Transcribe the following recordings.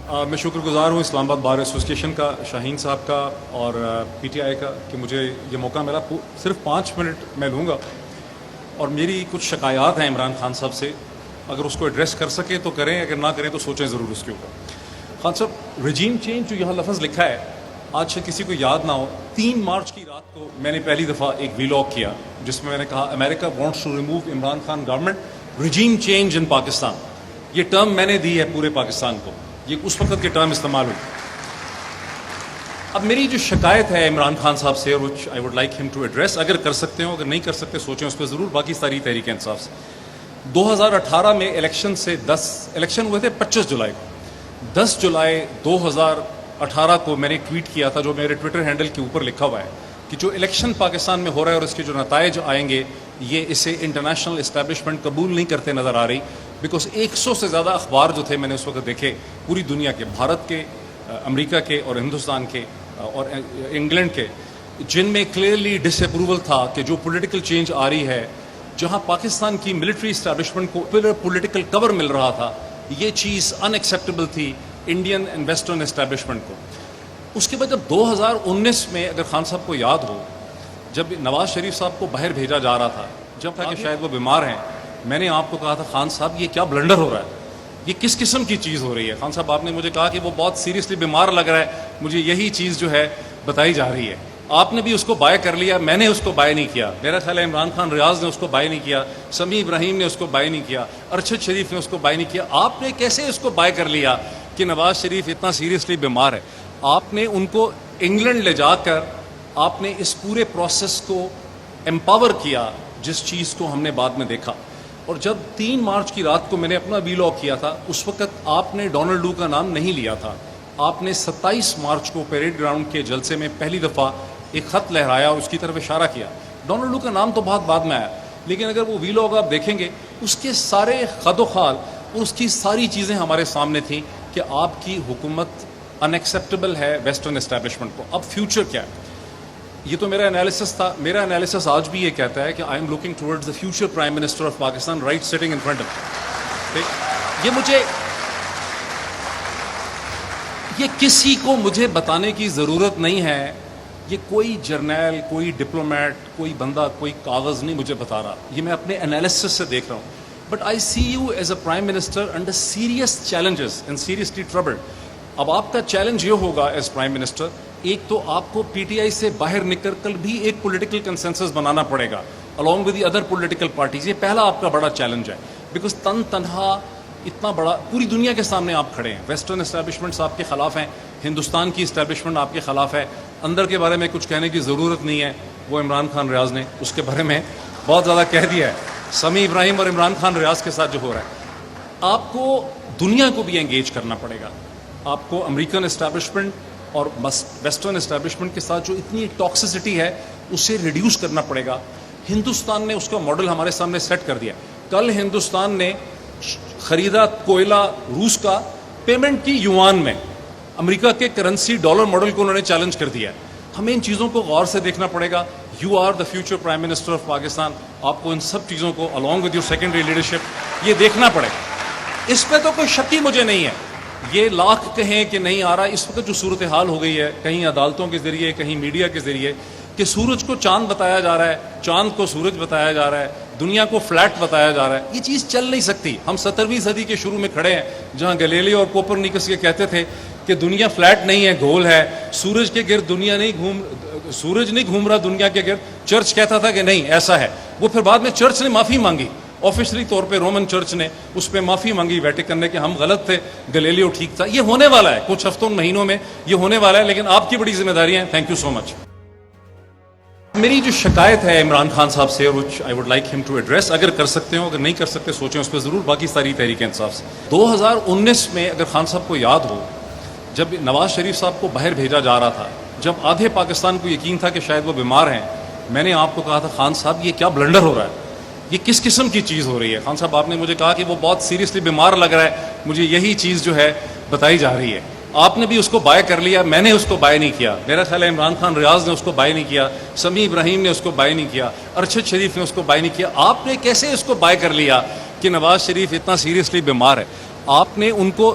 میں شکر گزار ہوں اسلام آباد بار ایسوسیشن کا، شاہین صاحب کا اور پی ٹی آئی کا کہ مجھے یہ موقع ملا. صرف 5 منٹ میں لوں گا اور میری کچھ شکایات ہیں عمران خان صاحب سے. اگر اس کو ایڈریس کر سکیں تو کریں، اگر نہ کریں تو سوچیں ضرور اس کے اوپر. خان صاحب، رجیم چینج جو یہاں لفظ لکھا ہے، آج سے کسی کو یاد نہ ہو، 3 مارچ کی رات کو میں نے پہلی دفعہ ایک ویلاگ کیا جس میں نے کہا امریکہ wants to remove Imran Khan government, regime change in Pakistan. یہ ٹرم میں نے دی ہے پورے پاکستان کو، یہ اس وقت کے ٹرم استعمال ہوئی. اب میری جو شکایت ہے عمران خان صاحب سے، which I would like him to address، اگر کر سکتے ہو، اگر نہیں کر سکتے سوچیں اس پہ ضرور. باقی ساری تحریک انصاف سے 2018 میں الیکشن سے الیکشن ہوئے تھے 25 جولائی کو. 10 جولائی 2018 کو میں نے ٹویٹ کیا تھا، جو میرے ٹویٹر ہینڈل کے اوپر لکھا ہوا ہے، کہ جو الیکشن پاکستان میں ہو رہا ہے اور اس کے جو نتائج آئیں گے، یہ اسے انٹرنیشنل اسٹیبلشمنٹ قبول نہیں کرتے نظر آ رہی. بیکاز 100 سے زیادہ اخبار جو تھے میں نے اس وقت دیکھے پوری دنیا کے، بھارت کے، امریکہ کے اور ہندوستان کے اور انگلینڈ کے، جن میں کلیئرلی ڈس اپروول تھا کہ جو پولیٹیکل چینج آ رہی ہے، جہاں پاکستان کی ملٹری اسٹیبلشمنٹ کو پولیٹیکل کور مل رہا تھا، یہ چیز ان ایکسیپٹیبل تھی انڈین اینڈ ویسٹرن اسٹیبلشمنٹ کو. اس کے بعد جب 2019 میں اگر خان صاحب کو یاد ہو، جب نواز شریف صاحب کو باہر بھیجا جا رہا تھا، جب تھا کہ شاید وہ بیمار ہیں، میں نے آپ کو کہا تھا خان صاحب یہ کیا بلنڈر ہو رہا ہے، یہ کس قسم کی چیز ہو رہی ہے. خان صاحب آپ نے مجھے کہا کہ وہ بہت سیریسلی بیمار لگ رہا ہے، مجھے یہی چیز جو ہے بتائی جا رہی ہے. آپ نے بھی اس کو بائے کر لیا، میں نے اس کو بائے نہیں کیا. میرا خیال ہے عمران خان ریاض نے اس کو بائے نہیں کیا، سمیع ابراہیم نے اس کو بائے نہیں کیا، ارشد شریف نے اس کو بائے نہیں کیا. آپ نے کیسے اس کو بائے کر لیا کہ نواز شریف اتنا سیریسلی بیمار ہے؟ آپ نے ان کو انگلینڈ لے جا کر آپ نے اس پورے پروسیس کو امپاور کیا، جس چیز کو ہم نے بعد میں دیکھا. اور جب 3 مارچ کی رات کو میں نے اپنا ویلاگ کیا تھا، اس وقت آپ نے ڈونلڈ لو کا نام نہیں لیا تھا. آپ نے 27 مارچ کو پیریڈ گراؤنڈ کے جلسے میں پہلی دفعہ ایک خط لہرایا اور اس کی طرف اشارہ کیا. ڈونلڈ لو کا نام تو بہت بعد میں آیا، لیکن اگر وہ ویلاگ آپ دیکھیں گے، اس کے سارے خد و خال اور اس کی ساری چیزیں ہمارے سامنے تھیں کہ آپ کی حکومت ان ایکسیپٹیبل ہے ویسٹرن اسٹیبلشمنٹ کو. اب فیوچر کیا ہے؟ یہ تو میرا انالیسس تھا. میرا انالیسس آج بھی یہ کہتا ہے کہ I am looking towards the future prime minister of Pakistan right sitting in front of. یہ کسی کو مجھے بتانے کی ضرورت نہیں ہے. یہ کوئی جرنیل، کوئی ڈپلومیٹ، کوئی بندہ، کوئی کاغذ نہیں مجھے بتا رہا. یہ میں اپنے انالیسس سے دیکھ رہا ہوں. But I see you as a prime minister under serious challenges and seriously troubled. اب آپ کا چیلنج یہ ہوگا ایز پرائم منسٹر، ایک تو آپ کو پی ٹی آئی سے باہر نکل کر بھی ایک پولیٹیکل کنسنسس بنانا پڑے گا along with the other political parties. یہ پہلا آپ کا بڑا چیلنج ہے، بیکاز تنہا اتنا بڑا پوری دنیا کے سامنے آپ کھڑے ہیں. ویسٹرن اسٹیبلشمنٹس آپ کے خلاف ہیں، ہندوستان کی اسٹیبلشمنٹ آپ کے خلاف ہے. اندر کے بارے میں کچھ کہنے کی ضرورت نہیں ہے، وہ عمران خان ریاض نے اس کے بارے میں بہت زیادہ کہہ دیا ہے. سمیع ابراہیم اور عمران خان ریاض کے ساتھ جو ہو رہا ہے، آپ کو دنیا کو بھی انگیج کرنا پڑے گا. آپ کو امریکن اسٹیبلشمنٹ اور ویسٹرن اسٹیبلشمنٹ کے ساتھ جو اتنی ٹاکسسٹی ہے اسے ریڈیوس کرنا پڑے گا. ہندوستان نے اس کا ماڈل ہمارے سامنے سیٹ کر دیا. کل ہندوستان نے خریدا کوئلہ روس کا پیمنٹ کی یوان میں. امریکہ کے کرنسی ڈالر ماڈل کو انہوں نے چیلنج کر دیا. ہمیں ان چیزوں کو غور سے دیکھنا پڑے گا. You are the future prime minister of Pakistan. آپ کو ان سب چیزوں کو along with your secondary leadership یہ دیکھنا پڑے گا. اس پہ تو کوئی شک ہی مجھے نہیں ہے. یہ لاکھ کہیں کہ نہیں آ رہا. اس وقت جو صورتحال ہو گئی ہے، کہیں عدالتوں کے ذریعے، کہیں میڈیا کے ذریعے، کہ سورج کو چاند بتایا جا رہا ہے، چاند کو سورج بتایا جا رہا ہے، دنیا کو فلیٹ بتایا جا رہا ہے. یہ چیز چل نہیں سکتی. ہم 17ویں صدی کے شروع میں کھڑے ہیں، جہاں گلیلیو اور کوپرنیکس یہ کہتے تھے کہ دنیا فلیٹ نہیں ہے، گول ہے. سورج کے گرد دنیا سورج نہیں گھوم رہا دنیا کے گرد. چرچ کہتا تھا کہ نہیں ایسا ہے. وہ پھر بعد میں چرچ نے معافی مانگی، آفیشلی طور پہ رومن چرچ نے اس پہ معافی مانگی ویٹیکن نے کہ ہم غلط تھے، گلیلیو ٹھیک تھا. یہ ہونے والا ہے کچھ ہفتوں مہینوں میں، یہ ہونے والا ہے. لیکن آپ کی بڑی ذمہ داریاں ہیں. تھینک یو سو مچ. میری جو شکایت ہے عمران خان صاحب سے، which I would like him to address، اگر کر سکتے ہو، اگر نہیں کر سکتے سوچیں اس پہ ضرور. باقی ساری تحریک انصاف سے 2019 میں اگر خان صاحب کو یاد ہو، جب نواز شریف صاحب کو باہر بھیجا جا رہا تھا، جب آدھے پاکستان کو یقین تھا کہ شاید وہ بیمار ہیں، میں نے آپ کو کہا تھا خان صاحب یہ کیا بلنڈر ہو رہا ہے، یہ کس قسم کی چیز ہو رہی ہے. خان صاحب آپ نے مجھے کہا کہ وہ بہت سیریسلی بیمار لگ رہا ہے، مجھے یہی چیز جو ہے بتائی جا رہی ہے. آپ نے بھی اس کو بائے کر لیا، میں نے اس کو بائے نہیں کیا. میرا خیال ہے عمران خان ریاض نے اس کو بائے نہیں کیا، سمیع ابراہیم نے اس کو بائے نہیں کیا، ارشد شریف نے اس کو بائے نہیں کیا. آپ نے کیسے اس کو بائے کر لیا کہ نواز شریف اتنا سیریسلی بیمار ہے؟ آپ نے ان کو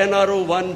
NRO 1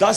10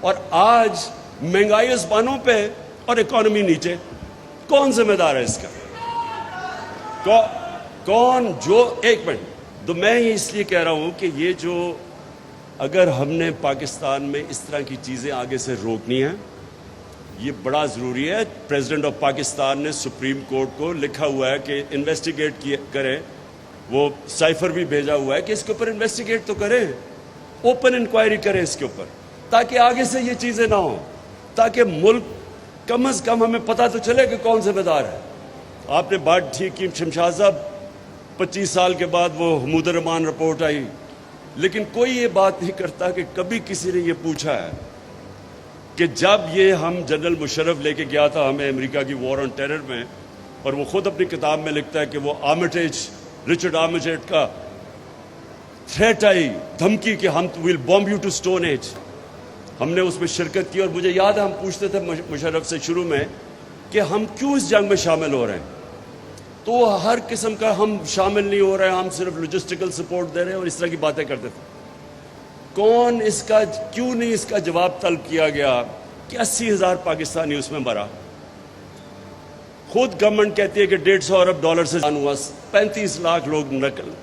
اور آج مہنگائی آسمانوں پہ اور اکانومی نیچے. کون ذمہ دار ہے اس کا؟ کون جو ایک منٹ تو میں اس لیے کہہ رہا ہوں کہ یہ جو اگر ہم نے پاکستان میں اس طرح کی چیزیں آگے سے روکنی ہیں یہ بڑا ضروری ہے. پریزیڈنٹ آف پاکستان نے سپریم کورٹ کو لکھا ہوا ہے کہ انویسٹیگیٹ کرے, وہ سائفر بھی بھیجا ہوا ہے کہ اس کے اوپر انویسٹیگیٹ تو کریں, اوپن انکوائری کریں اس کے اوپر, تاکہ آگے سے یہ چیزیں نہ ہوں, تاکہ ملک کم از کم ہمیں پتہ تو چلے کہ کون ذمہ دار ہے. آپ نے بات ٹھیک کی شمشاد صاحب, 25 سال کے بعد وہ حمود الرحمان رپورٹ آئی, لیکن کوئی یہ بات نہیں کرتا کہ کبھی کسی نے یہ پوچھا ہے کہ جب یہ ہم جنرل مشرف لے کے گیا تھا ہمیں امریکہ کی وار آن ٹیرر میں, اور وہ خود اپنی کتاب میں لکھتا ہے کہ وہ آرمیٹیج, رچرڈ آرمیٹیج کا تھریٹ آئی, دھمکی کہ ہم we'll bomb you to stone age, ہم نے اس میں شرکت کی. اور مجھے یاد ہے ہم پوچھتے تھے مشرف سے شروع میں کہ ہم کیوں اس جنگ میں شامل ہو رہے ہیں, تو ہر قسم کا ہم شامل نہیں ہو رہے ہیں, ہم صرف لاجسٹیکل سپورٹ دے رہے ہیں اور اس طرح کی باتیں کرتے تھے. کون اس کا کیوں نہیں اس کا جواب طلب کیا گیا کہ 80,000 پاکستانی اس میں مرا. خود گورنمنٹ کہتی ہے کہ $150 ارب سے ہوا, 35 لاکھ لوگ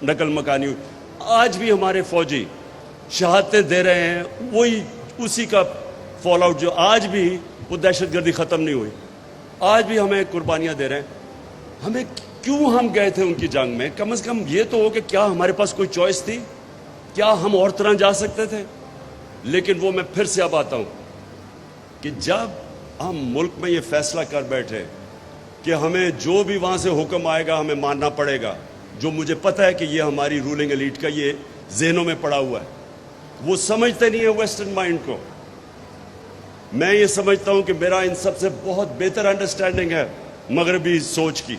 نقل مکانی ہوئی. آج بھی ہمارے فوجی شہادتیں دے رہے ہیں, وہی اسی کا فال آؤٹ, جو آج بھی وہ دہشت گردی ختم نہیں ہوئی, آج بھی ہمیں قربانیاں دے رہے ہیں. ہمیں کیوں ہم گئے تھے ان کی جنگ میں؟ کم از کم یہ تو ہو کہ کیا ہمارے پاس کوئی چوائس تھی, کیا ہم اور طرح جا سکتے تھے؟ لیکن وہ میں پھر سے اب آتا ہوں کہ جب ہم ملک میں یہ فیصلہ کر بیٹھے کہ ہمیں جو بھی وہاں سے حکم آئے گا ہمیں ماننا پڑے گا, جو مجھے پتہ ہے کہ یہ ہماری رولنگ ایلیٹ کا یہ ذہنوں میں پڑا ہوا ہے, وہ سمجھتے نہیں ہیں ویسٹرن مائنڈ کو. میں یہ سمجھتا ہوں کہ میرا ان سب سے بہت بہتر انڈرسٹینڈنگ ہے مغربی سوچ کی.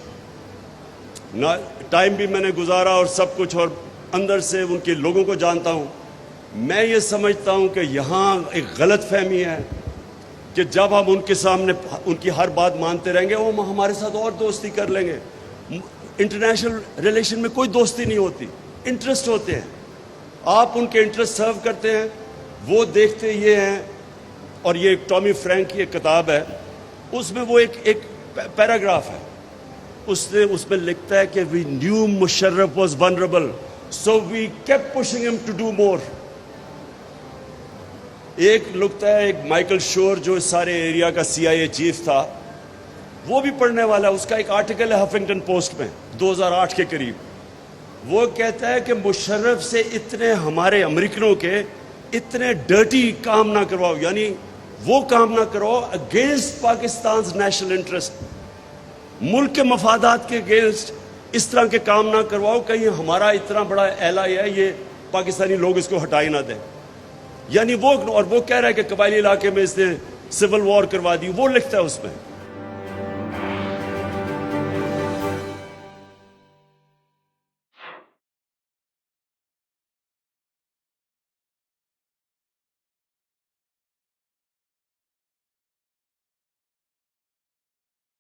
ٹائم بھی میں نے گزارا اور سب کچھ, اور اندر سے ان کے لوگوں کو جانتا ہوں. میں یہ سمجھتا ہوں کہ یہاں ایک غلط فہمی ہے کہ جب ہم ان کے سامنے ان کی ہر بات مانتے رہیں گے وہ ہمارے ساتھ اور دوستی کر لیں گے. انٹرنیشنل ریلیشن میں کوئی دوستی نہیں ہوتی, انٹرسٹ ہوتے ہیں. آپ ان کے انٹرسٹ سرو کرتے ہیں, وہ دیکھتے یہ ہیں. اور یہ ٹامی فرینک کی ایک کتاب ہے, اس میں وہ ایک پیراگراف ہے, اس میں لکھتا ہے کہ we knew Musharraf was vulnerable so we keep pushing him to do more. ایک لکھتا ہے ایک مائیکل شور جو اس سارے ایریا کا CIA چیف تھا, وہ بھی پڑھنے والا, اس کا ایک آرٹیکل ہے ہفنگٹن پوسٹ میں 2008 کے قریب. وہ کہتا ہے کہ مشرف سے اتنے ہمارے امریکنوں کے اتنے ڈرٹی کام نہ کرواؤ, یعنی وہ کام نہ کرو اگینسٹ پاکستان's نیشنل انٹرسٹ, ملک کے مفادات کے اگینسٹ اس طرح کے کام نہ کرواؤ, کہیں ہمارا اتنا بڑا ایلائی ہے یہ پاکستانی لوگ اس کو ہٹائی نہ دیں. یعنی وہ, اور وہ کہہ رہا ہے کہ قبائلی علاقے میں اس نے سول وار کروا دی, وہ لکھتا ہے اس میں.